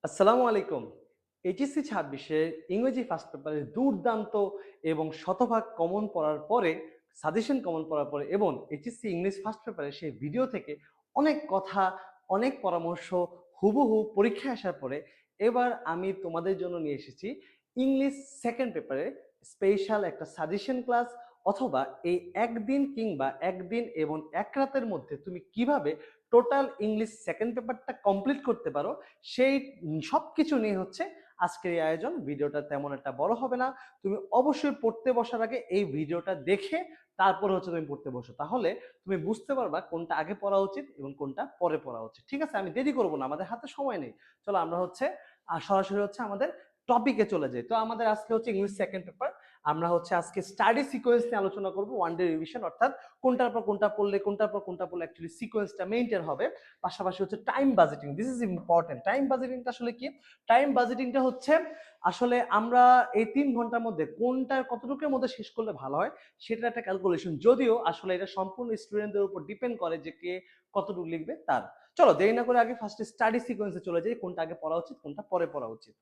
আসসালামু আলাইকুম। এইচএসসি 26-এ ইংরেজি ফার্স্ট পেপারে দুর্দান্ত এবং শতভাগ কমন পড়ার পরে, সাজেশন কমন পড়ার পরে এবং এইচএসসি ইংলিশ ফার্স্ট পেপারে সেই ভিডিও থেকে অনেক কথা, অনেক পরামর্শ হুবহু পরীক্ষায় আসার পরে এবার আমি তোমাদের জন্য নিয়ে এসেছি ইংলিশ সেকেন্ড পেপারে স্পেশাল একটা সাজেশন ক্লাস, অথবা এই একদিন কিংবা একদিন এবং এক রাতের মধ্যে তুমি কিভাবে টোটাল ইংলিশ সেকেন্ড পেপারটা কমপ্লিট করতে পারো সেই সবকিছু নিয়ে হচ্ছে আজকের এই আয়োজন। ভিডিওটা তেমন একটা বড় হবে না, তুমি অবশ্যই পড়তে বসার আগে এই ভিডিওটা দেখে তারপরে হচ্ছে তুমি পড়তে বসো, তাহলে তুমি বুঝতে পারবা কোনটা আগে পড়া উচিত এবং কোনটা পরে পড়া উচিত। ঠিক আছে, আমি দেরি করবো না, আমাদের হাতে সময় নেই। চলো আমরা হচ্ছে সরাসরি হচ্ছে আমাদের টপিকে চলে যাই। তো আমাদের আজকে হচ্ছে ইংলিশ সেকেন্ড পেপার। আমরা হচ্ছে আজকে স্টাডি সিকোয়েন্স নিয়ে আলোচনা করবো, ওয়ান ডে রিভিশন, অর্থাৎ কোনটার পর কোনটা পড়লে কোনটার পর কোনটা পড়লে অ্যাকচুয়ালি সিকোয়েন্সটা মেইনটেইন হবে। পাশাপাশি হচ্ছে time budgeting, this is important. Time বাজেটিংটা আসলে কি? টাইম বাজেটিংটা হচ্ছে আসলে আমরা এই 3 ঘন্টার মধ্যে কোনটার কতটুকুর মধ্যে শেষ করলে ভালো হয় সেটার একটা ক্যালকুলেশন, যদিও আসলে এটা সম্পূর্ণ স্টুডেন্টদের উপর ডিপেন্ড করে যে কে কতটুকু লিখবে তার। চলো দেরি না করে আগে ফার্স্টে স্টাডি সিকোয়েন্সে চলে যাই, কোনটা আগে পড়া উচিত কোনটা পরে পড়া উচিত।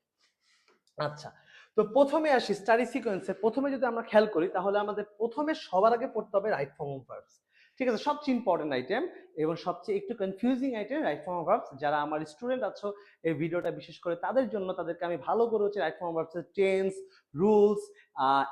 আচ্ছা, তো প্রথমে আসি স্টাডি সিকোয়েন্সে। প্রথমে যদি আমরা খেয়াল করি তাহলে আমাদের প্রথমে সবার আগে পড়তে হবে রাইট ফর্ম অফ ভার্বস। ঠিক আছে, সবচেয়ে ইম্পর্টেন্ট আইটেম এবং সবচেয়ে একটু confusing item right form of verbs. যারা আমার স্টুডেন্ট আছো এই ভিডিওটা বিশেষ করে তাদের জন্য, তাদেরকে আমি ভালো করে হচ্ছে রাইট ফর্ম অফ ভার্বসের tense, rules,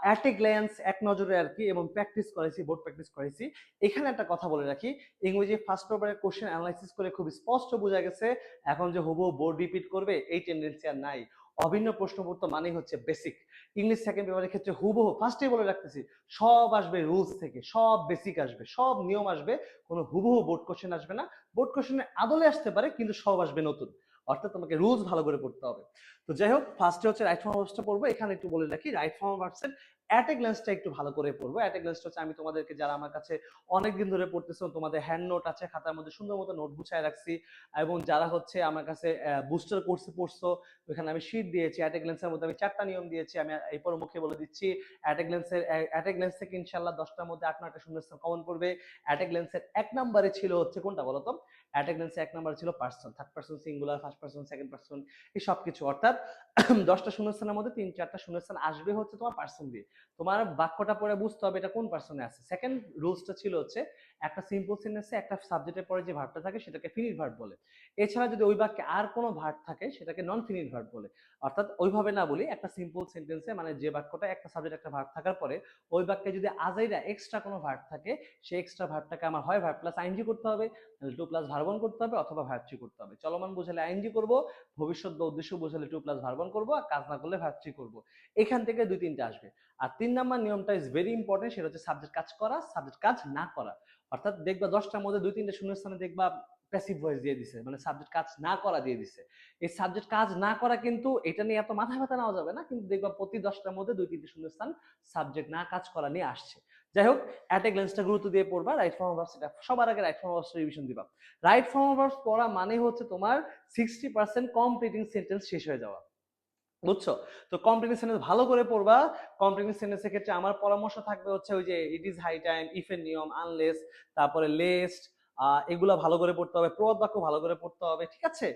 at a glance, এক নজরে আর কি, এবং প্র্যাকটিস করেছি, বোর্ড প্র্যাকটিস করেছি। এখানে একটা কথা বলে রাখি, ইংরেজি ফার্স্ট পেপারের কোশ্চেন অ্যানালাইসিস করে খুব স্পষ্ট বোঝা গেছে এখন যে হুবহু বোর্ড রিপিট করবে এই টেন্ডেন্সি আর নাই। অভিন্ন প্রশ্নপত্র মানেই হচ্ছে বেসিক। ইংলিশ সেকেন্ড পেপারের ক্ষেত্রে হুবহু ফার্স্টেই বলে রাখতেছি, সব আসবে রুলস থেকে, সব বেসিক আসবে, সব নিয়ম আসবে, কোনো হুবহু বোর্ড কোশ্চেন আসবে না। বোর্ড কোশ্চেনের আদলে আসতে পারে কিন্তু সব আসবে নতুন, অর্থাৎ তোমাকে রুলস ভালো করে পড়তে হবে। তো যাই হোক, ফার্স্টে হচ্ছে রাইট ফর্ম ভার্বসটা পড়বো। এখানে একটু বলে রাখি, রাইট ফর্ম ভার্বসের অ্যাট এ গ্ল্যান্সটা একটু ভালো করে পড়বো। অ্যাট এ গ্ল্যান্সটা হচ্ছে আমি তোমাদেরকে, যারা আমার কাছে অনেকদিন ধরে পড়তেছো, তোমাদের হ্যান্ড নোট আছে, খাতার মধ্যে সুন্দর মতো নোট গুছায় রাখছি, এবং যারা হচ্ছে আমার কাছে বুস্টার কোর্সে পড়ছো ওখানে আমি শীট দিয়েছি। অ্যাট এ গ্ল্যান্সের মধ্যে আমি 4টা নিয়ম দিয়েছি, আমি এই মুখে বলে দিচ্ছি। অ্যাট এ গ্ল্যান্স থেকে ইনশাআল্লাহ 10টার মধ্যে 8-9টা শূন্যস্থান কমন পড়বে। অ্যাট এ গ্ল্যান্সের 1 নম্বরে ছিল হচ্ছে কোনটা বলতো? অ্যাট এ গ্ল্যান্সে 1 নম্বরে ছিল person, third person singular, first person, second person, এই সব কিছু। অর্থাৎ 10টা শূন্যস্থানের মধ্যে 3-4টা শূন্যস্থান আসবে হচ্ছে তোমার পারসন দিয়ে। তোমার বাক্যটা পড়ে বুঝতে হবে এটা কোন পারসনে আছে। সেকেন্ড রুলসটা ছিল হচ্ছে একটা সিম্পল সেন্টেন্সে একটা সাবজেক্টের পরে যে ভার্বটা থাকে সেটাকে ফিনিট ভার্ব বলে। এছাড়া যদি ওই বাক্যে আর কোনো ভার্ব থাকে সেটাকে নন ফিনিট ভার্ব বলে। অর্থাৎ ওইভাবে না বলি, একটা সিম্পল সেন্টেন্সে মানে যে বাক্যটা একটা সাবজেক্ট একটা ভার্ব থাকার পরে ওই বাক্যে যদি আজাইরা এক্সট্রা কোনো ভার্ব থাকে, সেই এক্সট্রা ভার্বটাকে আমার হয় ভার্ব প্লাস আইএনজি করতে হবে, টু প্লাস ভার্ব অন করতে হবে, অথবা ভার্ব থ্রি করতে হবে। চলমান বোঝালে আইএনজি করব, ভবিষ্যৎ বা উদ্দেশ্য বোঝালে টু প্লাস ভার্ব অন করবো, আর কাজ না করলে ভার্ব থ্রি করবো। এখান থেকে 2-3টা আসবে। আর 3 নাম্বার নিয়মটা ইজ ভেরি ইম্পর্টেন্ট, সেটা হচ্ছে সাবজেক্ট কাজ করা, সাবজেক্ট কাজ না করা। অর্থাৎ দেখবা 10টার মধ্যে 2-3টে শূন্যস্থানে দেখবা প্যাসিভ ভয়েস দিয়ে দিছে, মানে সাবজেক্ট কাজ না করা দিয়ে দিছে। এই সাবজেক্ট কাজ না করা কিন্তু এটা নিয়ে এত মাথা ব্যথা নেওয়া যাবে না, কিন্তু দেখবা প্রতি 10টার মধ্যে 2-3টে শূন্যস্থান সাবজেক্ট না কাজ করা নিয়ে আসছে। যাই হোক, অ্যাট এ গ্ল্যান্সটা গুরুত্ব দিয়ে পড়বা। রাইট ফর্ম অফ ভার্বস, এটা সবার আগে right form of verbs revision দিবা। রাইট ফর্ম অফ ভার্বস পড়া মানে হচ্ছে তোমার 60% কমপ্লিটিং সেন্টেন্স শেষ হয়ে যাওয়া, বুঝছো? তো কমপ্লিটিং সেন্টেন্স ভালো করে পড়বা। কমপ্লিটিং সেন্টেন্সের ক্ষেত্রে আমার পরামর্শ থাকবে হচ্ছে ওই যে it is high time, if এর নিয়ম, আনলেস, তারপরে লেস্ট, এগুলো ভালো করে পড়তে হবে। প্রবাদ বাক্য ভালো করে পড়তে হবে, ঠিক আছে?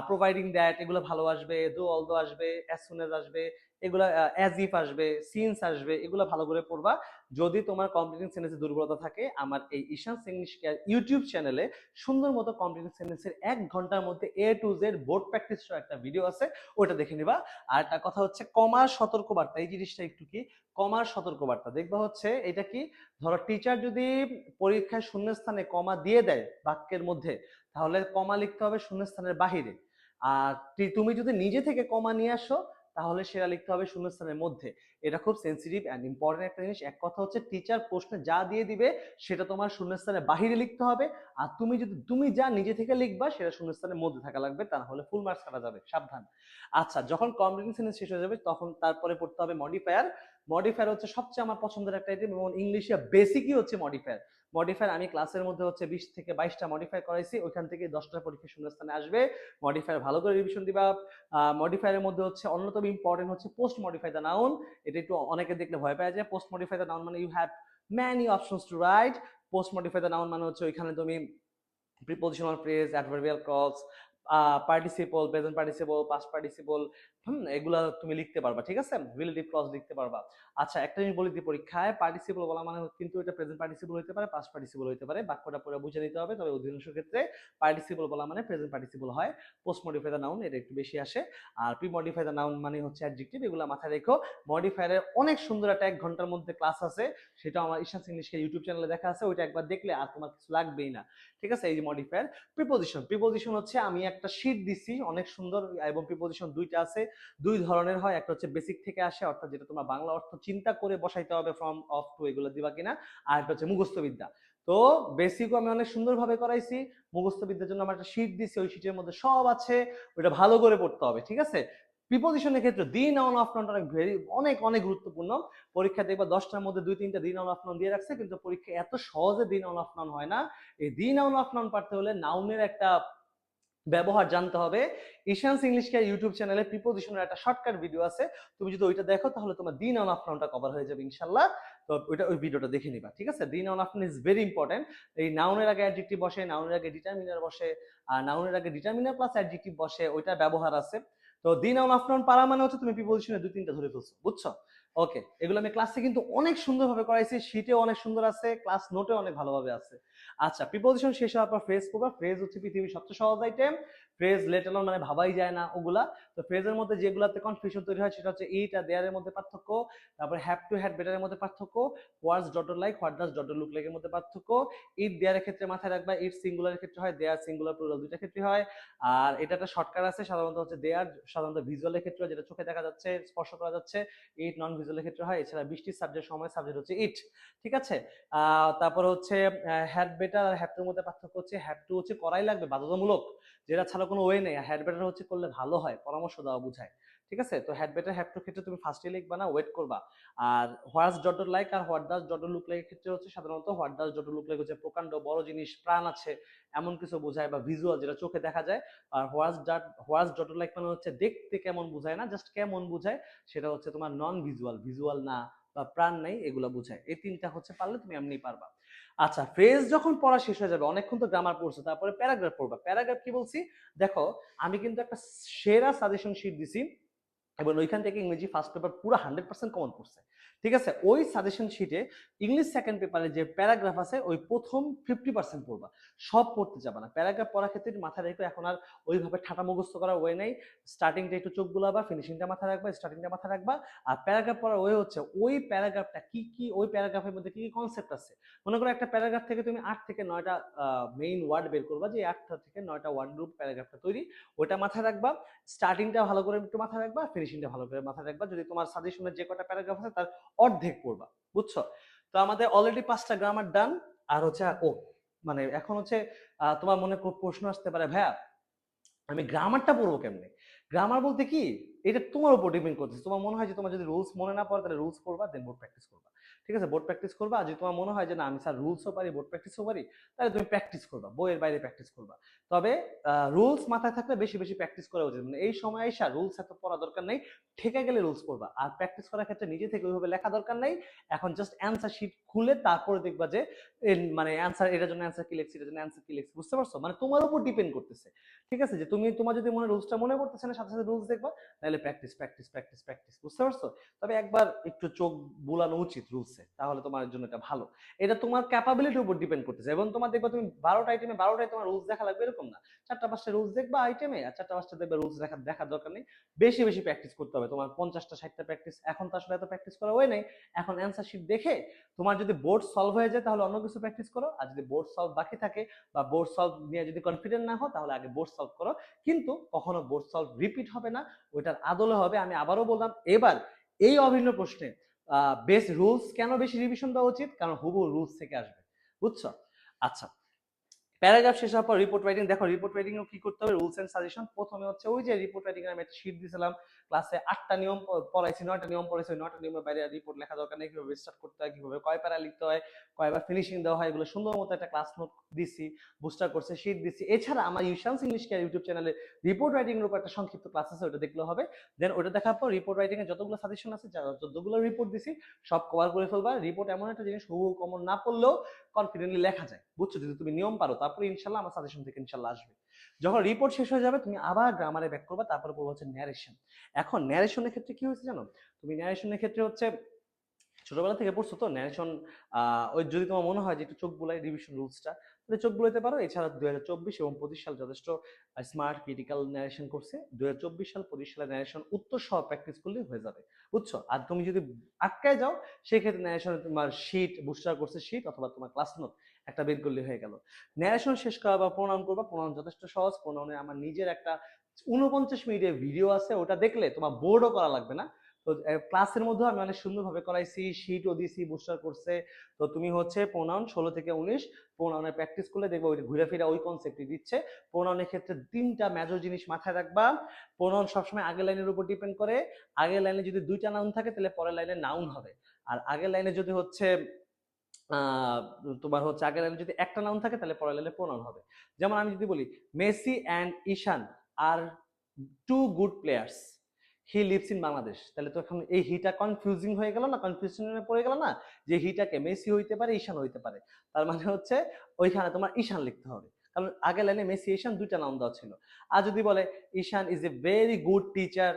প্রোভাইডিং দ্যাট, এগুলো ভালো আসবে। দো অলদো আসবে, অ্যাজ সুন এজ আসবে, এগুলো অ্যাজ ইফ আসবে, সিন্স আসবে, এগুলো ভালো করে পড়বা। যদি তোমার কমপ্লিটিং সেন্টেন্সে দুর্বলতা থাকে, আমার এই ঈশান্স ইংলিশ কেয়ার ইউটিউব চ্যানেলে সুন্দর মতো কমপ্লিটিং সেন্টেন্সের 1 ঘন্টার মধ্যে এ টু জেড বোর্ড প্র্যাকটিস সহ একটা ভিডিও আছে, ওটা দেখে নিবা। আর একটা কথা হচ্ছে কমার সতর্কবার্তা, এই জিনিসটা একটু কি, কমার সতর্কবার্তা দেখবা হচ্ছে এটা কি, ধরো টিচার যদি পরীক্ষায় শূন্যস্থানে কমা দিয়ে দেয় বাক্যের মধ্যে, তাহলে কমা লিখতে হবে শূন্যস্থানের বাহিরে। আর তুমি যদি নিজে থেকে কমা নিয়ে আসো তাহলে সেটা লিখতে হবে শূন্যস্থানের মধ্যে। এটা খুব সেন্সিটিভ অ্যান্ড ইম্পর্টেন্ট একটা জিনিস। এক কথা হচ্ছে টিচার প্রশ্নে যা দিয়ে দিবে সেটা তোমার শূন্যস্থানের বাহিরে লিখতে হবে, আর তুমি যা নিজে থেকে লিখবা সেটা শূন্যস্থানের মধ্যে থাকা লাগবে, তা না হলে ফুল মার্কস কাটা যাবে, সাবধান। আচ্ছা, যখন কমপ্লিটিং সেন্টেন্স শেষ হয়ে যাবে তখন তারপরে পড়তে হবে মডিফায়ার। মডিফায়ার হচ্ছে সবচেয়ে আমার পছন্দের একটা আইটেম, এবং ইংলিশে বেসিকই হচ্ছে মডিফায়ার। মডিফায়ার আমি ক্লাসের মধ্যে হচ্ছে 20 থেকে 22টা মডিফাই করাইছি, ওইখান থেকে 10টা পরীক্ষা শূন্যস্থানে আসবে। মডিফায়ার ভালো করে রিভিশন দিবা। মডিফায়ারের মধ্যে হচ্ছে অন্যতম ইম্পর্টেন্ট হচ্ছে পোস্ট মডিফাই দ্য নাউন। এটা একটু অনেকে দেখলে ভয় পাওয়া যায়। পোস্ট মডিফাই দ্য নাউন মানে you have many options to write. Post modify the noun মানে হচ্ছে ওইখানে তুমি prepositional phrase, adverbial clause, participle, present participle, past participle, এগুলা তুমি লিখতে পারবা, ঠিক আছে, রিলেটিভ ক্লজ লিখতে পারবা। আচ্ছা, একটা জিনিস বলি দিই, পরীক্ষায় পার্টিসিপল বলা মানে কিন্তু এটা প্রেজেন্ট পার্টিসিপল হতে পারে, পাস্ট পার্টিসিপল হতে পারে, বাক্যটা পুরো বুঝে নিতে হবে। তবে অধিকাংশ ক্ষেত্রে পার্টিসিপল বলা মানে প্রেজেন্ট পার্টিসিপল হয়। পোস্ট মডিফাই দ্য নাউন এটা একটু বেশি আসে, আর প্রি মডিফাই দ্য নাউন মানে হচ্ছে অ্যাডজেক্টিভ। এগুলো মাথায় রেখো। মডিফায়ারের অনেক সুন্দর একটা 1 ঘন্টার মধ্যে ক্লাস আছে, সেটা আমার ঈশান ইংলিশকে ইউটিউব চ্যানেলে দেখা আছে, ওইটা একবার দেখলে আর তোমার কিছু লাগবেই না, ঠিক আছে। এই যে মডিফায়ার। প্রিপোজিশন, প্রিপোজিশন হচ্ছে আমি একটা শীট দিছি অনেক সুন্দর, এবং প্রিপোজিশন দুইটা আছে, দুই ধরনের হয়। একটা হচ্ছে বেসিক থেকে আসে, অর্থাৎ যেটা তোমার বাংলা অর্থ চিন্তা করে বসাইতে হবে, ফ্রম, অফ, টু, এগুলো দিবা কিনা। আর একটা হচ্ছে মুখস্থ বিদ্যা। তো বেসিকও আমি অনেক সুন্দরভাবে করাইছি, মুখস্থ বিদ্যার জন্য আমার একটা শীট দিছি, ওই শীটের মধ্যে সব আছে, ওটা ভালো করে পড়তে হবে, ঠিক আছে। প্রিপোজিশনের ক্ষেত্রে দি নাউন অফ নাউনটা অনেক অনেক গুরুত্বপূর্ণ। পরীক্ষা দেখবা 10টার মধ্যে 2-3টা দি নাউন অফ নাউন দিয়ে রাখছে, কিন্তু পরীক্ষা এত সহজে দি নাউন অফ নাউন হয় না। এই দি নাউন অফ নাউন পারতে হলে নাউনের একটা ব্যবহার জানতে হবে। ঈশানস ইংলিশ কেয়ার ইউটিউব চ্যানেলে প্রিপোজিশনের একটা শর্টকাট ভিডিও আছে, তুমি যদি ওইটা দেখো তাহলে তোমার দি নাউন অফ নাউনটা কভার হয়ে যাবে ইনশাআল্লাহ। তো ওই ভিডিওটা দেখে নিবা, ঠিক আছে। The noun of noun is very important. এই নাউনের আগে অ্যাডজেক্টিভ বসে, নাউনের আগে ডিটারমিনার বসে, আর নাউনের আগে ডিটারমিনার প্লাস অ্যাডজেক্টিভ বসে, ওইটার ব্যবহার আছে। তো দি নাউন অফ নাউন পারা মানে হচ্ছে তুমি প্রিপোজিশনে 2-3টা ধরে ফেলছো, বুঝছো। ওকে, এগুলো আমি ক্লাসে কিন্তু অনেক সুন্দরভাবে করাইছি, শীটেও অনেক সুন্দর আছে, ক্লাস নোটে অনেক ভালোভাবে আছে। আচ্ছা, প্রিপোজিশন শেষ হওয়ার পর ফ্রেজ করবা। ফ্রেজ হচ্ছে পৃথিবীর সবচেয়ে সহজ আইটেম। ফ্রেজ লেট অ্যালোন মানে ভাবাই যায় না ওগুলা। তো ফ্রেজের মধ্যে যেগুলাতে কনফিউশন তৈরি হয় সেটা হচ্ছে ইট আর দেয়ারের মধ্যে পার্থক্য, তারপর হ্যাভ টু হ্যাড বেটারের মধ্যে পার্থক্য, was dot like, what does dot look like এর মধ্যে পার্থক্য। ইট দেয়ারের ক্ষেত্রে মাথায় রাখবা ইট সিঙ্গুলারের ক্ষেত্রে হয়, দেয়ার সিঙ্গুলার প্লুরাল দুইটা ক্ষেত্রে হয়। আর এটা একটা শর্টকাট আছে, সাধারণত হচ্ছে দেয়ার সাধারণত ভিজুয়ালের ক্ষেত্রে হয়, যেটা চোখে দেখা যাচ্ছে, স্পর্শ করা যাচ্ছে। ইট নন ভিজুয়ালের ক্ষেত্রে হয়। এছাড়া বৃষ্টির সাবজেক্ট সময় সাবজেক্ট হচ্ছে ইট, ঠিক আছে। তারপর হচ্ছে হ্যাড বেটার আর হ্যাভ টুর মধ্যে পার্থক্য হচ্ছে হ্যাভ টু হচ্ছে করাই লাগবে, বাধ্যতামূলক, যেটা ছাড়া কোনো ওয়ে নেই। হ্যাড বেটার হচ্ছে করলে ভালো হয়, পরামর্শ দেওয়া বুঝায়, ঠিক আছে। তো হ্যাড বেটার হ্যাভ টু ক্ষেত্রে তুমি ফার্স্টে লিখবা না, ওয়েট করবা। আর হোয়াটস ডট লাইক আর what does dot look like ক্ষেত্রে হচ্ছে সাধারণত what does dot look like হচ্ছে প্রকাণ্ড বড় জিনিস, প্রাণ আছে এমন কিছু বোঝায়, বা ভিজুয়াল যেটা চোখে দেখা যায়। আর হোয়াটস ডট লাইক মানে হচ্ছে দেখতে কেমন বোঝায় না, জাস্ট কেমন বোঝায়, সেটা হচ্ছে তোমার নন ভিজুয়াল, ভিজুয়াল না বা প্রাণ নাই, এগুলো বোঝায়। এই তিনটা হচ্ছে পারলে তুমি এমনি পারবা। আচ্ছা, ফ্রেজ যখন পড়া শেষ হয়ে যাবে, অনেকক্ষণ তো গ্রামার পড়ছো, তারপরে প্যারাগ্রাফ পড়বা। প্যারাগ্রাফ কি বলছি দেখো, আমি কিন্তু একটা সেরা সাজেশন শিট দিছি, এবং ওইখান থেকে ইংরেজি ফার্স্ট পেপার পুরো 100% কমন পড়ছে, ঠিক আছে। ওই সাজেশন শিটে ইংলিশ সেকেন্ড পেপারে যে প্যারাগ্রাফ আছে ওই প্রথম 50% পড়বা, সব পড়তে যাবা না। প্যারাগ্রাফ পড়ার ক্ষেত্রে মাথায় রেখো, এখন আর ওইভাবে ঠাটা মুখস্থ করার ওয়ে নেই। স্টার্টিংটা একটু চোখ বুলাবা, ফিনিশিংটা মাথায় রাখবা, স্টার্টিংটা মাথায় রাখবা। আর প্যারাগ্রাফ পড়ার ওয়ে হচ্ছে ওই প্যারাগ্রাফটা কি কি, ওই প্যারাগ্রাফের মধ্যে কি কি কনসেপ্ট আছে। মনে করো একটা প্যারাগ্রাফ থেকে তুমি 8 থেকে 9টা মেইন ওয়ার্ড বের করবা, যে 8টা থেকে 9টা ওয়ার্ড গ্রুপ প্যারাগ্রাফটা তৈরি, ওটা মাথায় রাখবা। স্টার্টিংটা ভালো করে একটু মাথায় রাখবা, ফিনিশিংটা ভালো করে মাথায় রাখবা। যদি তোমার সাজেশনের যে কটা প্যারাগ্রাফ আছে তার অর্ধেক পড়বা, বুঝছো। তো আমাদের অলরেডি 5টা গ্রামার ডান। আর হচ্ছে মানে এখন হচ্ছে তোমার মনে প্রশ্ন আসতে পারে, ভাইয়া আমি গ্রামারটা পড়বো কেমনে। গ্রামার বলতে কি, এটা তোমার উপর ডিপেন্ড করতেছে। তোমার মনে হয় যে তোমার যদি রুলস মনে না পড়ে, তাহলে রুলস পড়বা, দেন বোর্ড প্র্যাকটিস করবা, ঠিক আছে। বোর্ড প্র্যাকটিস করবা। আর যদি তোমার মনে হয় যে না আমি স্যার রুলসও পারি, বোর্ড প্র্যাকটিসও পারি, তাহলে তুমি প্র্যাকটিস করবা, বইয়ের বাইরে প্র্যাকটিস করবা। তবে রুলস মাথায় থাকলে বেশি বেশি প্র্যাকটিস করা উচিত। মানে এই সময় এসে রুলস এত পড়া দরকার নেই, ঠেকে গেলে রুলস পড়বা। আর প্র্যাকটিস করার ক্ষেত্রে নিজে থেকে ওইভাবে লেখা দরকার নেই। এখন জাস্ট অ্যান্সার শিট খুলে তারপরে দেখবা যে মানে অ্যান্সার, এটার জন্য অ্যান্সার কি লিখছি, এটার জন্য অ্যান্সার কি লিখছি, বুঝতে পারছো। মানে তোমার উপর ডিপেন্ড করতেছে, ঠিক আছে। যে তুমি তোমার যদি রুলসটা মনে পড়তেছে না, সাথে সাথে রুলস দেখবা, তাহলে প্র্যাকটিস প্র্যাকটিস প্র্যাকটিস প্র্যাকটিস, বুঝতে পারছো। তবে একবার একটু চোখ বুলানো উচিত রুলসে, তাহলে তোমার জন্য এটা ভালো। এটা তোমার ক্যাপাবিলিটির উপর ডিপেন্ড করতেছে। এবং তোমার দেখবা তুমি 12টা আইটেমে 12টাই তোমার রুলস দেখা লাগবে এরকম না। 4টা 5টা রুলস দেখবা আইটেমে, আর 4টা 5টা দেখবে রুলস দেখার দরকার নেই। বেশি বেশি প্র্যাকটিস করতে হবে তোমার, 50টা 60টা প্র্যাকটিস। এখন তো আসলে এত প্র্যাকটিস করা হয় নাই। এখন অ্যান্সার শিট দেখে তোমার যদি বোর্ড সলভ হয়ে যায় তাহলে অন্য কিছু প্র্যাকটিস করো, আর যদি বোর্ড সলভ বাকি থাকে বা বোর্ড সলভ নিয়ে যদি কনফিডেন্ট না হও, তাহলে আগে বোর্ড সলভ করো। কিন্তু কখনো বোর্ড সলভ রিপিট হবে না, ওইটার আদলে হবে। আমি আবারও বললাম, এবার এই অভিন্ন প্রশ্নে বেস রুলস কেন বেশি রিভিশন দেওয়া উচিত, কারণ হুবহু রুলস থেকে আসবে, বুঝছো। আচ্ছা, প্যারাগ্রাফ শেষ হওয়ার পর রিপোর্ট রাইটিং। দেখো রিপোর্ট রাইটিং এও কি করতে হবে, রুলস এন্ড সাজেশন। প্রথমে হচ্ছে ওই যে রিপোর্ট রাইটিং এর আমি একটা শীট দিয়েছিলাম ক্লাসে, 8টা নিয়ম পড়াইছি, 9টা নিয়ম পড়াইছি। 9টা নিয়মের বাইরে রিপোর্ট লেখা দরকার নেই। কিভাবে স্টার্ট করতে হয়, কিভাবে কয় প্যারা লিখতে হয়, কয়বার ফিনিশিং দেওয়া হয়, এগুলো সুন্দর মতো একটা ক্লাস নোট দিছি, বুস্টার করছে শীট দিছি। এছাড়া আমার ঈশানস ইংলিশ কেয়ার ইউটিউব চ্যানেলে রিপোর্ট রাইটিং এর উপর একটা সংক্ষিপ্ত ক্লাস আছে, ওটা দেখলে হবে। দেন ওটা দেখার পর রিপোর্ট রাইটিং এ যতগুলো সাজেশন আছে, যতগুলো রিপোর্ট দিছি, সব কভার করে ফেলবা। রিপোর্ট এমন একটা জিনিস, হুবহু কমন না পড়লেও কনফিডেন্টলি লেখা যায়, বুঝছো। যদি তুমি নিয়ম পারো, তারপরে ইনশাল্লাহ আমার সাজেশন থেকে ইনশাল্লাহ আসবে। যখন রিপোর্ট শেষ হয়ে যাবে তুমি আবার গ্রামারে ব্যাক করবা, তারপরে পড়বো হচ্ছে ন্যারেশন। এখন ন্যারেশনের ক্ষেত্রে কি হয়েছে জানো, তুমি ন্যারেশনের ক্ষেত্রে হচ্ছে ছোটবেলা থেকে পড়ছো তো ন্যারেশন, ওই যদি তোমার মনে হয় যে একটু চোখ বুলাই রিভিশন রুলসটা, তাহলে চোখ বুলাইতে পারো। এছাড়া 2024 এবং 25 সাল যথেষ্ট স্মার্ট ক্রিটিক্যাল ন্যারেশন করছে। 2024 সাল 25 সালের ন্যারেশন উত্তর সহ প্র্যাকটিস করলেই হয়ে যাবে, বুঝছো? আর তুমি যদি আটকায় যাও সেক্ষেত্রে ন্যারেশনে তোমার শীট, বুস্টার কোর্সের শীট অথবা তোমার ক্লাস নোট একটা বের করলে হয়ে গেল। ন্যারেশন শেষ করা বা প্রণাম করবা, প্রণাম যথেষ্ট সহজ। প্রণামে আমার নিজের একটা 49 মিনিটের ভিডিও আছে, ওটা দেখলে তোমার বোর্ডও করা লাগবে না। তো ক্লাসের মধ্যে আমি অনেক সুন্দরভাবে করাইছি, শীটও দিছি, বুস্টার করছে। তো তুমি হচ্ছে প্রোনাউন 16 থেকে 19 প্রোনাউনের প্র্যাকটিস করলে দেখবে ওই ঘুরে ফিরে ওই কনসেপ্টই দিচ্ছে। প্রোনাউনের ক্ষেত্রে 3টা মেজর জিনিস মাথায় রাখবা। প্রোনাউন সবসময় আগের লাইনের উপর ডিপেন্ড করে। আগের লাইনে যদি 2টা নাউন থাকে তাহলে পরের লাইনে নাউন হবে। আর আগের লাইনে যদি হচ্ছে তোমার হচ্ছে আগের লাইনে যদি একটা নাউন থাকে তাহলে পরের লাইনে প্রোনাউন হবে। যেমন আমি যদি বলি Messi and Ishan are 2 good players, he lives in Bangladesh, তাহলে তো এখন এই হিটা কনফিউজিং হয়ে গেল না, কনফিউশনে পড়ে গেল না, যে হিটাকে মেসি হইতে পারে ঈশান হইতে পারে। তার মানে হচ্ছে ওইখানে তোমার ঈশান লিখতে হবে, কারণ আগের লাইনে মেসি ঈশান 2টা নাম দেওয়া ছিল। আর যদি বলে Ishan is a very good teacher,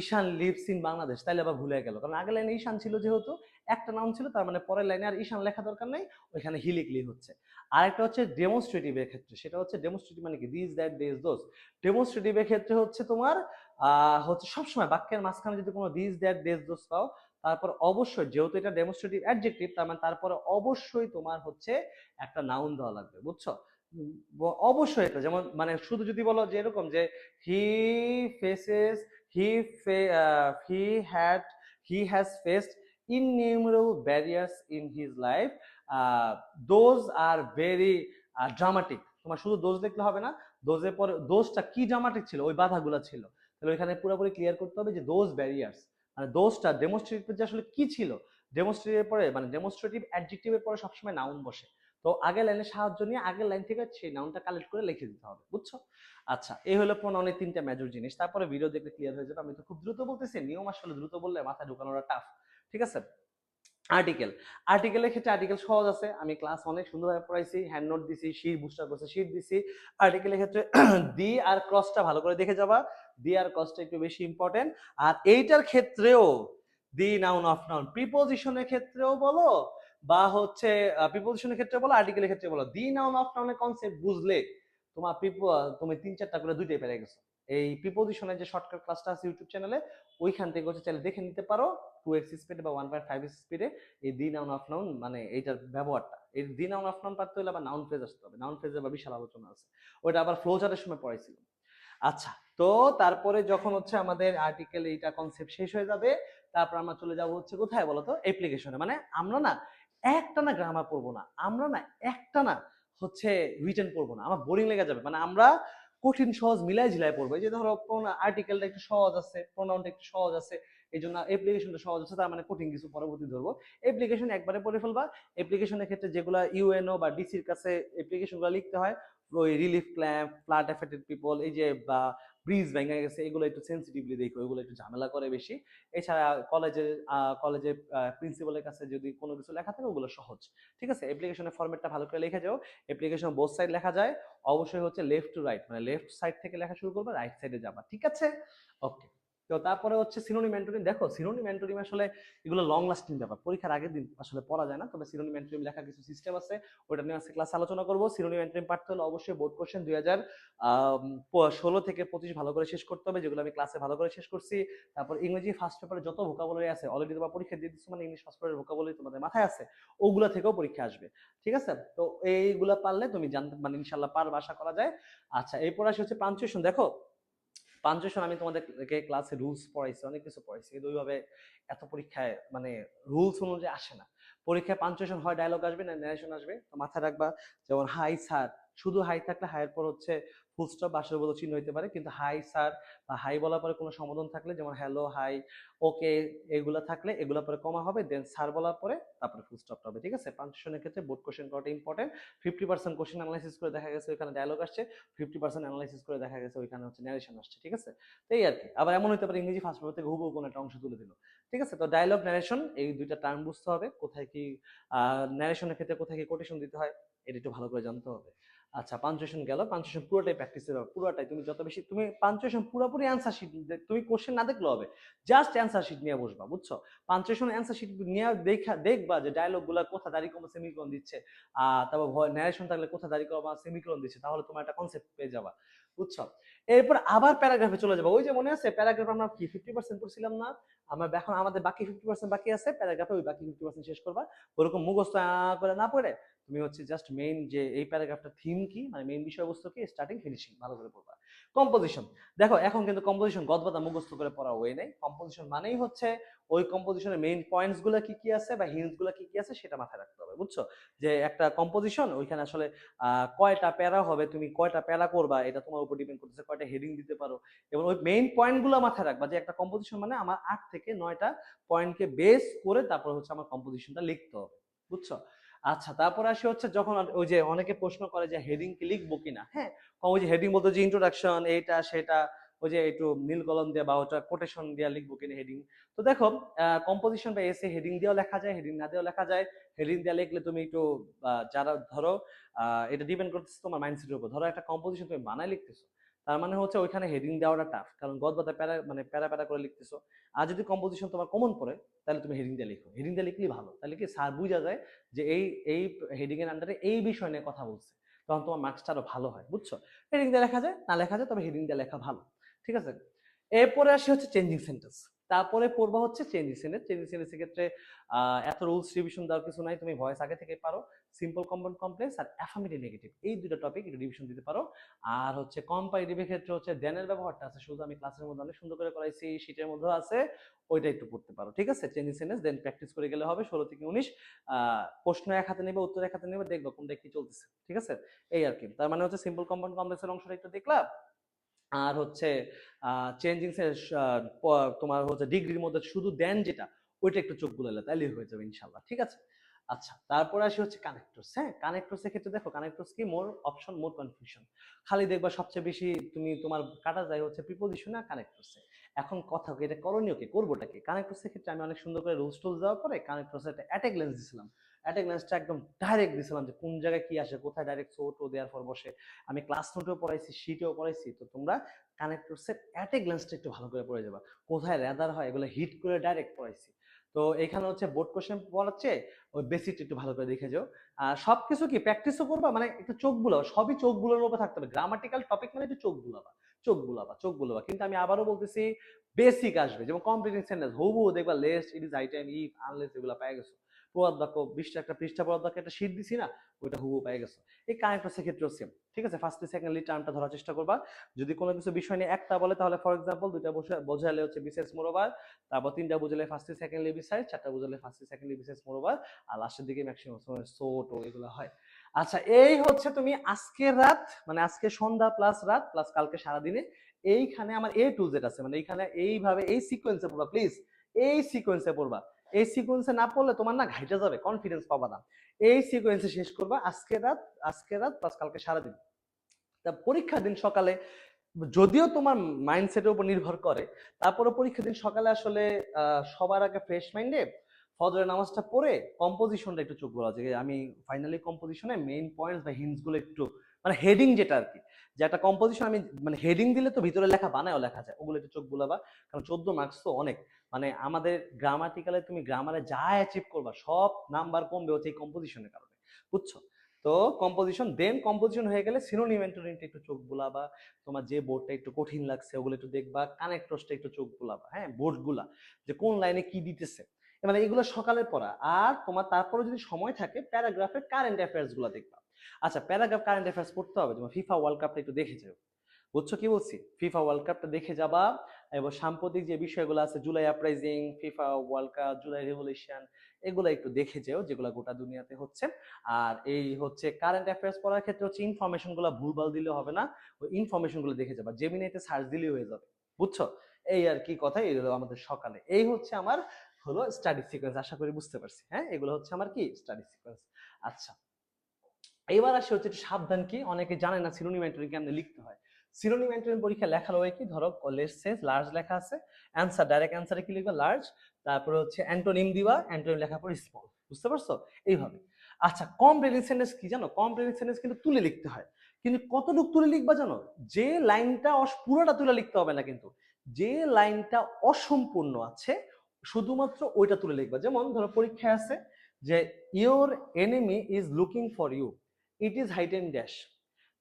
Ishan lives in Bangladesh, তাহলে আবার ভুলে গেল, কারণ আগের লাইনে ঈশান ছিল যেহেতু একটা নাম ছিল, তার মানে পরের লাইনে আর ঈশান লেখা দরকার নেই, ওইখানে হি লিখলেই হচ্ছে। আরেকটা হচ্ছে ডেমনস্ট্রেটিভের ক্ষেত্রে, সেটা হচ্ছে ডেমনস্ট্রেটিভ মানে কি দিস দ্যাট দিস দোস। ডেমনস্ট্রেটিভের ক্ষেত্রে হচ্ছে তোমার হচ্ছে সবসময় বাক্যের মাঝখানে যদি কোনো দিস দ্যাট দিস দোস পাও, তারপর অবশ্যই, যেহেতু এটা ডেমনস্ট্রেটিভ অ্যাডজেক্টিভ, তার মানে তারপরে অবশ্যই তোমার হচ্ছে একটা নাউন দেওয়া লাগবে, বুঝছো? অবশ্যই এটা, যেমন মানে শুধু যদি বলো যে এরকম যে he faces, he he had, he has faced innumerable barriers in his life, those are very dramatic। তোমার শুধু দোষ দেখলে হবে না, দোষের পরে দোষটা কি ড্রামাটিক ছিল, ওই বাধাগুলো ছিল, তাহলে ওইখানে পুরোপুরি ক্লিয়ার করতে হবে যে দোজ ব্যারিয়ার্স, মানে দোষটা ডেমনস্ট্রেটিভ যে আসলে কি ছিল। ডেমনস্ট্রেটিভের পরে মানে ডেমনস্ট্রেটিভ অ্যাডজেক্টিভের পরে সবসময় নাউন বসে। তো আগের লাইনে সাহায্য নিয়ে আগের লাইন থেকে সেই নাউনটা কালেক্ট করে লিখে দিতে হবে, বুঝছো? আচ্ছা, এই হলো প্রোনাউনের 3টা মেজর জিনিস। তারপরে ভিডিও দেখলে ক্লিয়ার হয়ে যাবে। আমি তো খুব দ্রুত বলতেছি, নিয়ম আসলে দ্রুত বললে মাথায় ঢোকানোটা টাফ, ঠিক আছে? আর্টিকেল, আর্টিকেলের ক্ষেত্রে আর্টিকেল সহজ আছে, আমি ক্লাস অনেক সুন্দরভাবে পড়াইছি, হ্যান্ড নোট দিছি, শীট বুস্টার করছে, শীট দিছি। আর্টিকেলের ক্ষেত্রে দি আর ক্রসটা ভালো করে দেখে যাবা, দি আর ক্রসটা একটু বেশি ইম্পর্টেন্ট। আর এইটার ক্ষেত্রেও দি নাউন অফ নাউন, প্রিপোজিশনের ক্ষেত্রেও বলো বা হচ্ছে প্রিপোজিশনের ক্ষেত্রে বলো, আর্টিকেলের ক্ষেত্রে বলো, দি নাউন অফ নাউনের কনসেপ্ট বুঝলে তোমার তুমি 3-4টা করে দুইটাই পেরে গেছো। এই প্রিপোজিশনের যে শর্টকাট ক্লাসটা আছে ইউটিউব চ্যানেলে, ওইখান থেকে হচ্ছে চাইলে দেখে নিতে পারো 2x স্পিডে বা 1.5x স্পিডে এই দি নাউন অফ নাউন মানে এইটার ব্যবহারটা। এই দি নাউন অফ নাউন পারতে হলে আবার নাউন ফ্রেজ আসতে হবে, নাউন ফ্রেজের আবার বিশাল আলোচনা আছে, ওইটা আবার ফ্লো চার্টের সময় পড়াইছিল। আচ্ছা, তো তারপরে যখন হচ্ছে আমাদের আর্টিকেল এইটা কনসেপ্ট শেষ হয়ে যাবে, তারপর আমরা চলে যাব হচ্ছে কোথায় বলতো, অ্যাপ্লিকেশনে। মানে আমরা না একটা না গ্রামার পড়বো না, আমরা না একটা না হচ্ছে রিটেন পড়বো না, আমার বোরিং লেগে যাবে। মানে আমরা কঠিন সহজ মিলাই ঝিলাই পড়বো। এই যে ধরো আর্টিকেলটা একটু সহজ আছে, প্রোনাউনটা একটু সহজ আছে, এই জন্য অ্যাপ্লিকেশনটা সহজ আছে, তার মানে কঠিন কিছু পরবর্তী ধরবো। অ্যাপ্লিকেশন একবারে পড়ে ফেলবা। অ্যাপ্লিকেশনের ক্ষেত্রে যেগুলো ইউএনও বা ডিসির কাছে অ্যাপ্লিকেশনগুলো লিখতে হয়, ওই relief clamp, flood affected people, এই যে বা ব্রিজ ভেঙে গেছে, এগুলো একটু সেন্সিটিভলি দেখো, এগুলো একটু ঝামেলা করে বেশি। এছাড়া কলেজের প্রিন্সিপালের কাছে যদি কোনো কিছু লেখা থাকে ওগুলো সহজ, ঠিক আছে? অ্যাপ্লিকেশনের ফরম্যাটটা ভালো করে লিখে যাও। অ্যাপ্লিকেশন বোথ সাইড লেখা যায়, অবশ্যই হচ্ছে লেফট টু রাইট, মানে লেফট সাইড থেকে লেখা শুরু করবে, রাইট সাইডে যাবা, ঠিক আছে? ওকে। তো তারপরে হচ্ছে সিনোনিম অ্যান্টোনিম। দেখো সিনোনিম অ্যান্টোনিম আসলে এগুলো লং লাস্টিং ব্যাপার, পরীক্ষার আগের দিন আসলে পড়া যায় না, তবে সিনোনিম অ্যান্টোনিম লেখার কিছু সিস্টেম আছে, ওটা নিয়ে আজকে ক্লাসে আলোচনা করবো। সিনোনিম অ্যান্টোনিম পারতে হলে অবশ্যই বোর্ড কোশ্চেন 2016 থেকে 25 ভালো করে শেষ করতে হবে, যেগুলো আমি ক্লাসে ভালো করে শেষ করছি। তারপর ইংরেজি ফার্স্ট পেপারে যত ভোকাবুলারি আছে অলরেডি তোমার পরীক্ষা দিয়ে দিচ্ছ, মানে ইংলিশ ফার্স্ট পেপারের ভোকাবুলারি তোমাদের মাথায় আছে, ওগুলা থেকেও পরীক্ষা আসবে, ঠিক আছে? তো এইগুলা পারলে তুমি জানতে মানে ইনশাল্লাহ পারবে, আশা করা যায়। আচ্ছা, এরপর আসে হচ্ছে পাঞ্চুয়েশন। দেখো পাঞ্চুয়েশন আমি তোমাদেরকে ক্লাসে রুলস পড়াইছি, অনেক কিছু পড়াইছি, কিন্তু ওইভাবে এত পরীক্ষায় মানে রুলস অনুযায়ী আসে না। পরীক্ষায় পাঞ্চুয়েশন হয় ডায়লগ আসবে না ন্যারেশন আসবে, তো মাথায় রাখবা। যেমন হাই স্যার, শুধু হাই থাকলে হাইয়ের পর হচ্ছে ফুল স্টপ বা আসল চিহ্ন হইতে পারে, কিন্তু হাই স্যার বা হাই বলার পরে কোনো সম্বোধন থাকলে, যেমন হ্যালো, হাই, ওকে, এগুলা থাকলে এগুলা পরে কমা হবে, দেন স্যার বলার পরে তারপরে ফুল স্টপটা হবে, ঠিক আছে? পাঞ্চুয়েশনের ক্ষেত্রে বোর্ড কোশ্চেন করাটা ইম্পর্টেন্ট। 50% কোশ্চেন অ্যানালাইসিস করে দেখা গেছে ওইখানে ডায়লগ আসছে, 50% অ্যানালাইসিস করে দেখা গেছে ওইখানে হচ্ছে ন্যারেশন আসছে, ঠিক আছে? তো এই আর কি। আবার এমন হতে পারে ইংরেজি ফার্স্ট পেপার থেকে হুবহু কোনো একটা অংশ তুলে দিল, ঠিক আছে? তো ডায়লগ, ন্যারেশন, এই দুইটা টার্ম বুঝতে হবে, কোথায় কি ন্যারেশনের ক্ষেত্রে কোথায় কি কোটেশন দিতে হয়, এটা একটু ভালো করে জানতে হবে। আচ্ছা, পাঞ্চুয়েশন গেল, পাঞ্চুয়েশন পুরোটাই প্র্যাকটিস হবে, পুরোটাই তুমি যত বেশি তুমি পাঞ্চুয়েশন পুরোপুরি অ্যান্সার শিট, তুমি কোশ্চেন না দেখলেও হবে, জাস্ট অ্যান্সার শিট নিয়ে বসবা, বুঝছো? পাঞ্চুয়েশন অ্যান্সার শিট নিয়ে দেখবা যে ডায়লগ গুলা কোথা দাঁড়িয়ে কমা সেমিকোলন দিচ্ছে, তারপর ন্যারেশন থাকলে কোথা দাঁড়িয়ে কমা সেমিকোলন দিচ্ছে, তাহলে তোমার একটা কনসেপ্ট পেয়ে যাবা, বুঝছো? এরপর আবার প্যারাগ্রাফে চলে যাবো। ওই যে মনে আছে প্যারাগ্রাফ আমরা কি 50% পড়ছিলাম না? আমরা এখন আমাদের বাকি 50% বাকি আছে, প্যারাগ্রাফে ওই বাকি 50% শেষ করবা। ওরকম মুখস্থ করে না পড়ে তুমি হচ্ছে জাস্ট মেইন যে এই প্যারাগ্রাফটার থিম কি, মানে মেইন বিষয়বস্তু কি, স্টার্টিং ফিনিশিং ভালো করে পড়বা। কম্পোজিশন, দেখো এখন কিন্তু কম্পোজিশন গদবাদা মুখস্থ করে পড়া ওয়ে নেই। কম্পোজিশন মানেই হচ্ছে ওই কম্পোজিশনের মেইন পয়েন্টস গুলো কি কি আছে বা হিন্টস গুলো কি কি আছে সেটা মাথায় রাখতে হবে, বুঝছো? যে একটা কম্পোজিশন ওইখানে আসলে কয়টা প্যারা হবে, তুমি কয়টা প্যারা করবা, এটা তোমার উপর ডিপেন্ড করতেছে, কয়টা হেডিং দিতে পারো, এবং ওই মেইন পয়েন্ট গুলো মাথায় রাখবা যে একটা কম্পোজিশন মানে আমার 8 থেকে 9টা পয়েন্টকে বেস করে তারপর হচ্ছে আমার কম্পোজিশনটা লিখতে হবে, বুঝছো? আচ্ছা, তারপর আসি হচ্ছে যখন ওই যে অনেকে প্রশ্ন করে যে হেডিং কি লিখবো কিনা, হ্যাঁ, ওই যে হেডিং বলতে যে ইন্ট্রোডাকশন এইটা সেটা, ওই যে একটু নীল কলম দিয়ে বা ওটা কোটেশন দিয়ে লিখবো কিনা হেডিং। তো দেখো কম্পোজিশন বা এসে হেডিং দিয়েও লেখা যায়, হেডিং না দিয়েও লেখা যায়। হেডিং দিয়ে লিখলে তুমি একটু যারা ধরো এটা ডিপেন্ড করতেছে তোমার মাইন্ডসেটের উপর। ধরো একটা কম্পোজিশন তুমি বানায় লিখতেছো, তার মানে হচ্ছে ওইখানে হেডিং দেওয়াটা টাফ, কারণ গদবাদা প্যারা মানে প্যারা প্যারা করে লিখতেছো। আর যদি কম্পোজিশন তোমার কমন পড়ে তাহলে তুমি হেডিং দিয়ে লিখো, হেডিং দিয়ে লিখলেই ভালো, তাহলে কি স্যার বুঝা যায় যে এই এই হেডিং এর আন্ডারে এই বিষয় নিয়ে কথা বলছে, তখন তোমার মার্কসটা আরো ভালো হয়, বুঝছো? হেডিং দিয়ে লেখা যায়, না লেখা যায়, তবে হেডিং দিয়ে লেখা ভালো, ঠিক আছে? এরপরে আসি হচ্ছে চেঞ্জিং সেন্টেন্স, তারপরে পড়বা হচ্ছে চেঞ্জিং সেন্টেন্স। চেঞ্জিং সেন্টেন্সের ক্ষেত্রে এত রুলস রিভিশন দেওয়ার কিছু নাই, তুমি ভয়েস আগে থেকে পারো। সিম্পল, কম্পাউন্ড, কমপ্লেক্স আর অ্যাফার্মেটিভ নেগেটিভ, এই দুটো টপিক একটু রিভিশন দিতে পারো। আর হচ্ছে কম্পারেটিভের ক্ষেত্রে হচ্ছে দেনের ব্যবহারটা আছে, শুধু আমি ক্লাসের মধ্যে অনেক সুন্দর করে করাইছি, শীটের মধ্যে আছে, ওইটা একটু পড়তে পারো, ঠিক আছে? চেঞ্জিং সেন্টেন্স দেন প্র্যাকটিস করে গেলে হবে। 16 থেকে 19 প্রশ্ন এক হাতে নেবে, উত্তর এক হাতে নেবে, দেখবো কোনটা কি চলতেছে, ঠিক আছে? এই আর কি, তার মানে হচ্ছে সিম্পল, কম্পাউন্ড, কমপ্লেক্সের অংশটা একটু দেখলাম, আর হচ্ছে চেঞ্জিং তোমার হচ্ছে ডিগ্রির মধ্যে শুধু দেন যেটা, ওইটা একটু চোখ বুলালে তাইলে হয়ে যাবে ইনশাল্লাহ, ঠিক আছে? আচ্ছা, তারপরে আসি হচ্ছে কানেক্টরস। হ্যাঁ, কানেক্টরস এর ক্ষেত্রে দেখো কানেক্টরস কি, মোর অপশন মোর কনফিউশন, খালি দেখবা সবচেয়ে বেশি তুমি তোমার কাটা যায় হচ্ছে প্রিপোজিশন আর কানেক্টরসে। এখন কথা কি, এটা করণীয় কি, করবোটা কি? কানেক্টরস এর ক্ষেত্রে আমি অনেক সুন্দর করে রুলস টুলস দেওয়ার পরে কানেক্টরস একটা অ্যাটাক লেন্স দিছিলাম, অ্যাটাক লেন্সটা একদম ডাইরেক্ট দিছিলাম যে কোন জায়গায় কি আসে, কোথায় ডাইরেক্ট ছোট দেওয়ার পর বসে। আমি ক্লাস নোটেও পড়াইছি, শীটেও পড়াইছি, তো তোমরা কানেক্টরসের অ্যাটাক লেন্সটা একটু ভালো করে পড়ে যাবা, কোথায় রেদার হয় এগুলো হিট করে ডাইরেক্ট পড়াইছি। তো এখানে হচ্ছে বোর্ড কোশ্চেন পড়াচ্ছে, ওই বেসিকটা একটু ভালো করে দেখে যাও। আর সবকিছু কি প্র্যাকটিসও করবা, মানে একটু চোখ বুলাও, সবই চোখ বুলানোর উপর থাকতে হবে। গ্রামাটিক্যাল টপিক মানে একটু চোখ বুলাবা, চোখ বুলাবা, চোখ বুলাবা। কিন্তু আমি আবারও বলতেছি, বেসিক আসবে, যেমন কমপ্লিটিং সেন্টেন্স হুবহু দেখবা lest, it is, item, if, unless, এগুলো পেয়ে গেছো। প্রবাদ বাক্য 20টা একটা পৃষ্ঠা প্রবাদ বাক্য একটা শীট দিছি না, ওইটা হুবহু পেয়ে গেছো। এই কানেক্টরসের ক্ষেত্রেও সেম, ঠিক আছে? ফার্স্টলি সেকেন্ডলি টার্মটা ধরার চেষ্টা করবা। যদি কোনো কিছু বিষয় নিয়ে একটা বলে তাহলে ফর এক্সাম্পল 2টা বোঝালে হচ্ছে বিশেষ মোরোবার, তারপর 3টা বুঝালে ফার্স্টলি সেকেন্ডলি বিসাইড, 4টা বুঝালে ফার্স্টলি সেকেন্ডলি বিশেষ মোরোবার, আর লাস্টের দিকে ম্যাক্সিমাম সময় সোট ও এগুলো হয়। আচ্ছা, এই হচ্ছে তুমি আজকের রাত, মানে আজকে সন্ধ্যা প্লাস রাত প্লাস কালকে সারাদিনে এইখানে আমার এ টু জেড আছে, মানে এইখানে এইভাবে এই সিকোয়েন্সে পড়বা প্লিজ, এই সিকোয়েন্সে পড়বা। এই সিকোয়েন্সে না পড়লে তোমার না ঘাইটা যাবে, কনফিডেন্স পাবা না। এই সিকোয়েন্সে শেষ করবা আজকে রাত, আজকে রাত প্লাস কালকে সারাদিন। তা পরীক্ষার দিন সকালে, যদিও তোমার মাইন্ডসেটের উপর নির্ভর করে, তারপরে পরীক্ষার দিন সকালে আসলে সবার আগে ফ্রেশ মাইন্ডে ফজরের নামাজটা পড়ে কম্পোজিশনটা একটু চোখ বলা, যে আমি ফাইনালি কম্পোজিশনে মেইন পয়েন্টস বা হিন্টস গুলো একটু, মানে হেডিং যেটা আর কি, যে একটা কম্পোজিশন আমি মানে হেডিং দিলে তো ভিতরে লেখা বানায়ও লেখা যায়, ওগুলো একটু চোখ বুলাবা। কারণ 14 মার্কস তো অনেক, মানে আমাদের গ্রামাটিক্যালে তুমি গ্রামারে যা অ্যাচিভ করবা সব নাম্বার কমবে হচ্ছে এই কম্পোজিশনের কারণে, বুঝছো? তো কম্পোজিশন, দেন কম্পোজিশন হয়ে গেলে সিনোনিম অ্যান্টোনিমটা একটু চোখ বুলাবা। তোমার যে বোর্ডটা একটু কঠিন লাগছে ওগুলো একটু দেখবা, কানেক্টরসটা একটু চোখ বুলাবা, হ্যাঁ, বোর্ড গুলা যে কোন লাইনে কি দিতেছে, মানে এগুলো সকালের পড়া। আর তোমার তারপরে যদি সময় থাকে প্যারাগ্রাফের কারেন্ট অ্যাফেয়ার্স গুলা দেখবা। আচ্ছা, প্যারাগ্রাফ কারেন্ট অ্যাফেয়ার্স পড়তে হবে, যেমন ফিফা ওয়ার্ল্ড কাপটা একটু দেখে যাও, বুঝছো কি বলছি? ফিফা ওয়ার্ল্ড কাপটা দেখে যাবা, এবং সাম্প্রতিক যে বিষয়গুলো আছে, July uprising, FIFA world cup, July revolution, এগুলো একটু দেখে যেও, যেগুলো গোটা দুনিয়াতে হচ্ছে। আর এই হচ্ছে কারেন্ট অ্যাফেয়ার্স পড়ার ক্ষেত্রে হচ্ছে ইনফরমেশন গুলো ভুলভাল দিলে হবে না, ওই ইনফরমেশন গুলো দেখে যাবা, জেমিনাইতে সার্চ দিলেই হয়ে যাবে, বুঝছো? এই আর কি কথা, এই হলো আমাদের সকালে, এই হচ্ছে আমার হলো স্টাডি সিকোয়েন্স, আশা করি বুঝতে পারছি। হ্যাঁ, এগুলো হচ্ছে আমার কি স্টাডি সিকোয়েন্স। আচ্ছা, এবার আসে হচ্ছে একটু সাবধান, কি অনেকে জানে না সিনোনিম অ্যান্টোনিম কেমনে লিখতে হয়। সিনোনিম অ্যান্টোনিম পরীক্ষা লেখার ওই কি, ধরো লেটস সে লার্জ লেখা আছে, অ্যান্সার ডাইরেক্ট অ্যান্সারে কি লিখবা লার্জ, তারপরে হচ্ছে অ্যান্টোনিম দিবা, অ্যান্টোনিম লেখার পর স্মল, বুঝতে পারছো? এইভাবে। আচ্ছা, কম্প্রেহেন্সিভ সেন্টেন্স কি জানো? কম্প্রেহেন্সিভ সেন্টেন্স কিন্তু তুলে লিখতে হয়, কিন্তু কতটুকু তুলে লিখবা জানো? যে লাইনটা পুরোটা তুলে লিখতে হবে না, কিন্তু যে লাইনটা অসম্পূর্ণ আছে শুধুমাত্র ওইটা তুলে লিখবা। যেমন ধরো পরীক্ষায় আছে যে your enemy is looking for you, it is high time dash.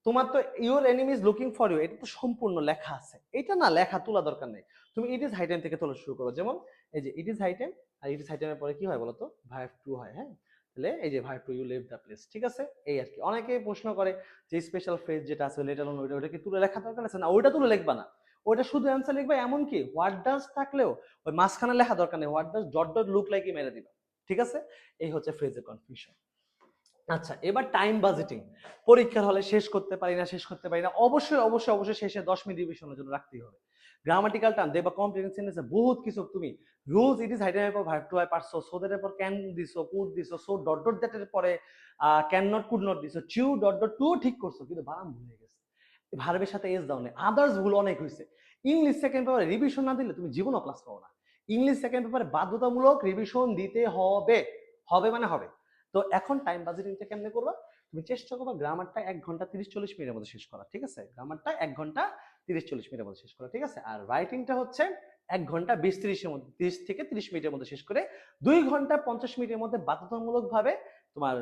তোমার তো your enemy is looking for you এটা তো সম্পূর্ণ লেখা আছে, এটা না লেখা তোলা দরকার নেই, তুমি ইট ইজ হাইটেন থেকে তোলা শুরু করো। যেমন এই যে it is হাইটেন, R it is হাইটেনের পরে কি হয় বলো তো? ভার্ব টু হয়। হ্যাঁ, তাহলে এই যে verb to you leave the place, ঠিক আছে? এই আর কি। অনেকেই প্রশ্ন করে যে স্পেশাল ফ্রেজ যেটা আছে লেটার অন, ওইটা কি তুলে লেখা দরকার আছে? না, ওইটা তুলে লিখবা না, ওইটা শুধু অ্যান্সার লিখবা। এমন কি হোয়াট ডাজ থাকলেও ওই মাঝখানে লেখা দরকার নেই, what does dot dot look like মেরে দিবা, ঠিক আছে? এই হচ্ছে ফ্রেজের কনফিউশন। আচ্ছা, এবার টাইম বাজেটিং। পরীক্ষার হলে শেষ করতে পারি না, অবশ্যই অবশ্যই অবশ্যই শেষে 10 মিনিট রিভিশনের জন্য রাখতেই হবে। গ্রামাটিক্যাল টার্ম দেখবা, কমপ্লেক্স সেন্টেন্সে বহুত কিছু তুমি রুলস, ইট ইজ হাইডেন এর পর ভার্ব টু হয় পারছো, সো দ্যাট এর পর ক্যান দিছো, কুড দিছো, সো ডট ডট দ্যাট এর পরে ক্যান নট কুড নট দিছো, চিউ ডট ডট টু ঠিক করছো, কিন্তু বানান ভুলে গেছে, ভার্বের সাথে এস দাও নেই, আদার্স ভুল অনেক হয়েছে। ইংলিশ সেকেন্ড পেপারে রিভিশন না দিলে তুমি জীবনও ক্লাস পাবো না। ইংলিশ সেকেন্ড পেপারে বাধ্যতামূলক রিভিশন দিতে হবে, হবে মানে হবে। তো এখন টাইম বাজেটিংটা কেমনে করবা? তুমি চেষ্টা করবা গ্রামারটা 1 ঘন্টা 30-40 মিনিটের মধ্যে শেষ করা, ঠিক আছে? গ্রামারটা 1 ঘন্টা 30-40 মিনিটের মধ্যে শেষ করা, ঠিক আছে? আর রাইটিংটা হচ্ছে 1 ঘন্টা 20-30 এর মধ্যে, 30 থেকে 30 মিনিটের মধ্যে শেষ করে 2 ঘন্টা 50 মিনিটের মধ্যে বাধ্যতামূলক ভাবে তোমার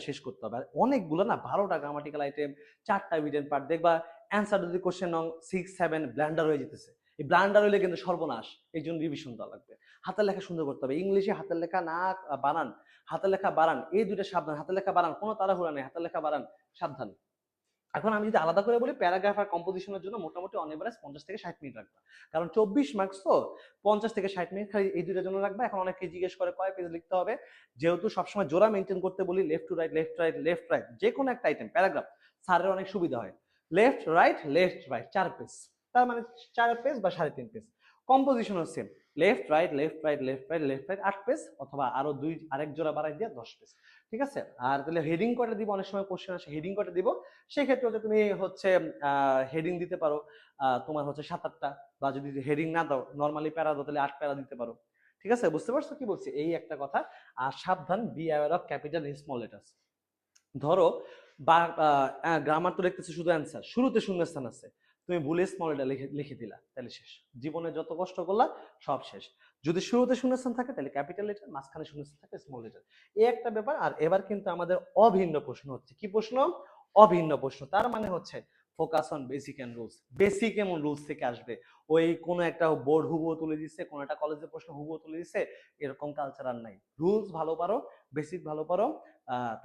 শেষ করতে হবে। আর অনেকগুলো না 12টা গ্রামাটিক্যাল আইটেম, 4টা রিটেন পার্ট, দেখবা অ্যান্সার যদি কোশ্চেন নং 6-7 ব্ল্যান্ডার হয়ে যেতেছে। এই ব্ল্যান্ডার হইলে কিন্তু সর্বনাশ, এই জন্য রিভিশন দেওয়া লাগবে। হাতের লেখা সুন্দর করতে হবে, ইংলিশে হাতের লেখা না বানান, হাতের লেখা বানান, এই দুইটা সাবধান। হাতের লেখা বানান, কোনো তাড়াহুড়া নেই, হাতের লেখা বানান সাবধান। এখন আমি যদি আলাদা করে বলি, প্যারাগ্রাফ আর কম্পোজিশনের জন্য মোটামুটি অন এভারেজ 50 থেকে 60 মিনিট রাখবা, কারণ 24 মার্কস তো 50 থেকে 60 মিনিট খালি এই দুইটার জন্য রাখবা। এখন অনেকে জিজ্ঞেস করে কয় পেজ লিখতে হবে, যেহেতু সবসময় জোড়া মেনটেন করতে বলি, left to right, left right, left right, যে কোনো একটা আইটেম প্যারাগ্রাফ স্যারের অনেক সুবিধা হয়, left right left right 4 page, তার মানে 4 পেজ বা 3.5 পেজ। কম্পোজিশনও same, left right left right left right left right 8 page, অথবা আরো আরেক জোড়া বাড়াই দিয়ে 10 পেজ, ঠিক আছে? আর তাহলে হেডিং কটা দিব, অনেক সময় কোশ্চেন আসে হেডিং কটা দিব, সেক্ষেত্রে হচ্ছে তুমি হচ্ছে হেডিং দিতে পারো তোমার হচ্ছে 7-8টা, বা যদি হেডিং না দাও নর্মালি প্যারা দাও তাহলে 8 প্যারা দিতে পারো, ঠিক আছে? বুঝতে পারছো কি বলছি? এই একটা কথা। আর সাবধান, be aware of capital in small letters. ধরো বা গ্রামার তো লিখতেছে শুধু অ্যান্সার, শুরুতে শূন্যস্থান আছে, তুমি ভুলে স্মল লেটার লিখে দিলা, তাহলে শেষ, জীবনে যত কষ্ট করলা সব শেষ। যদি শুরুতে শূন্যস্থান থাকে তাহলে ক্যাপিটাল লেটার, মাঝখানে শূন্যস্থান থাকে স্মল লেটার, এই একটা ব্যাপার। আর এবার কিন্তু আমাদের অভিন্ন প্রশ্ন হচ্ছে, কি প্রশ্ন? অভিন্ন প্রশ্ন। তার মানে হচ্ছে focus on basic and rules. Basic এমন রুলস থেকে আসবে, ওই কোনো একটা বোর্ড হুবহু তুলে দিচ্ছে, কোনো একটা কলেজের প্রশ্ন হুবহু তুলে দিচ্ছে, এরকম কালচার আর নাই। রুলস ভালো পারো, বেসিক ভালো পারো,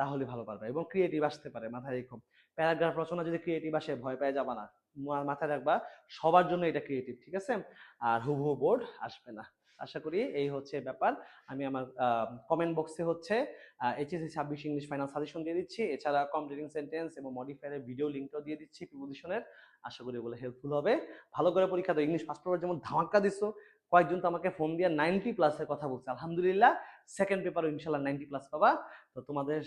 তাহলে ভালো পারবে, এবং ক্রিয়েটিভ আসতে পারে, মাথায় রেখো। প্যারাগ্রাফ রচনা যদি ক্রিয়েটিভ আসে ভয় পেয়ে যাবা না, মাথায় রাখবা সবার জন্য এটা ক্রিয়েটিভ, ঠিক আছে? আর হুবহু বোর্ড আসবে না। আশা করি এই হচ্ছে ব্যাপার। আমি আমার কমেন্ট বক্সে হচ্ছে এইচএসসি 26 ইংলিশ ফাইনাল সাজেশন দিয়ে দিচ্ছি, এছাড়া কমপ্লিটিং সেন্টেন্স এবং মডিফায়ারের ভিডিও লিঙ্কটাও দিয়ে দিচ্ছি প্রিপোজিশনের। আশা করি এগুলো হেল্পফুল হবে। ভালো করে পরীক্ষা দাও, ইংলিশ ফার্স্ট পেপার যেমন ধামাকা দিছো, কয়েকজন তো আমাকে ফোন দিয়ে 90+ কথা বলছে, আলহামদুলিল্লাহ সেকেন্ড পেপারও ইনশাল্লাহ 90+ পাবা। তো তোমাদের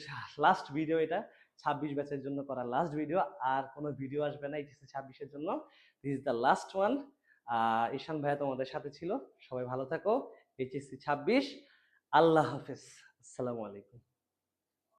লাস্ট ভিডিও এটা, 26 ব্যাচের জন্য করা লাস্ট ভিডিও, আর কোনো ভিডিও আসবে না এইচএসসি 26-এর জন্য, this is the last one. Ishan ভাইয়া তোমাদের সাথে ছিল, সবাই ভালো থাকো। এইচএসসি 26, আল্লাহ হাফেজ, আসসালামু আলাইকুম।